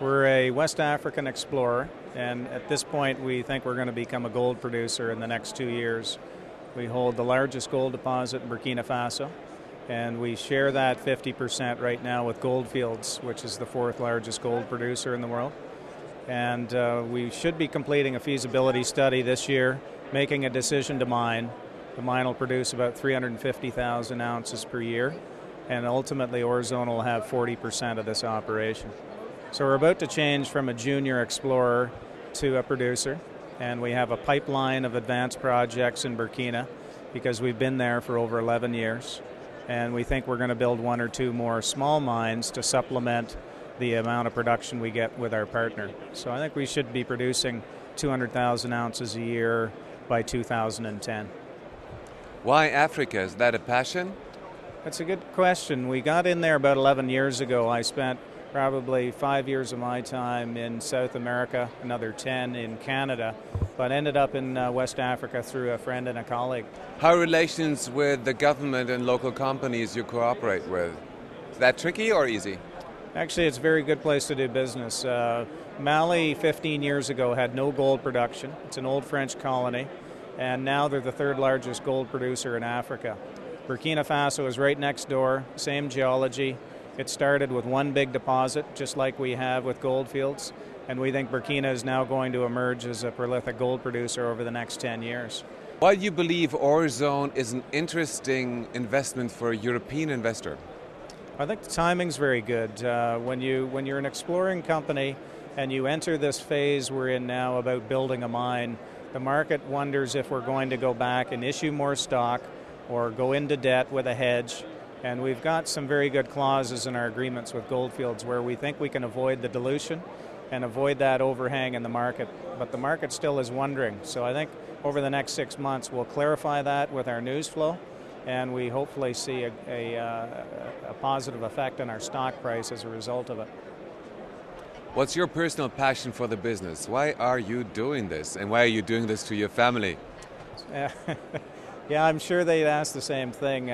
We're a West African explorer, and at this point we think we're going to become a gold producer in the next 2 years. We hold the largest gold deposit in Burkina Faso, and we share that 50% right now with Gold Fields, which is the fourth largest gold producer in the world. And we should be completing a feasibility study this year, making a decision to mine. The mine will produce about 350,000 ounces per year, and ultimately Orezone will have 40% of this operation. So we're about to change from a junior explorer to a producer, and we have a pipeline of advanced projects in Burkina because we've been there for over 11 years, and we think we're going to build one or two more small mines to supplement the amount of production we get with our partner. So I think we should be producing 200,000 ounces a year by 2010. Why Africa? Is that a passion? That's a good question. We got in there about 11 years ago. I spent probably 5 years of my time in South America, another 10 in Canada, but ended up in West Africa through a friend and a colleague. How are relations with the government and local companies you cooperate with? Is that tricky or easy? Actually, it's a very good place to do business. Mali 15 years ago had no gold production. It's an old French colony, and now they're the third largest gold producer in Africa. Burkina Faso is right next door, same geology. It started with one big deposit, just like we have with Gold Fields, and we think Burkina is now going to emerge as a prolific gold producer over the next 10 years. Why do you believe Orezone is an interesting investment for a European investor? I think the timing's very good. When you're an exploring company and you enter this phase we're in now about building a mine, the market wonders if we're going to go back and issue more stock or go into debt with a hedge. And we've got some very good clauses in our agreements with Gold Fields where we think we can avoid the dilution and avoid that overhang in the market. But the market still is wondering. So I think over the next 6 months we'll clarify that with our news flow, and we hopefully see a positive effect on our stock price as a result of it. What's your personal passion for the business? Why are you doing this, and why are you doing this to your family? Yeah, I'm sure they'd ask the same thing.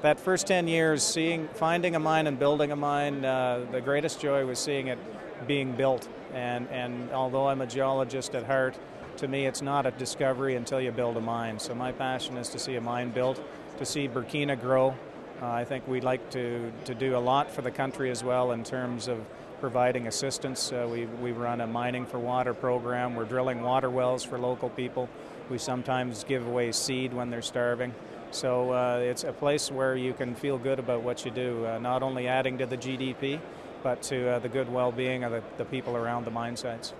That first 10 years, finding a mine and building a mine, the greatest joy was seeing it being built. And although I'm a geologist at heart, to me it's not a discovery until you build a mine. So my passion is to see a mine built, to see Burkina grow. I think we'd like to do a lot for the country as well in terms of providing assistance. We run a mining for water program. We're drilling water wells for local people. We sometimes give away seed when they're starving. So it's a place where you can feel good about what you do, not only adding to the GDP, but to the good well-being of the people around the mine sites.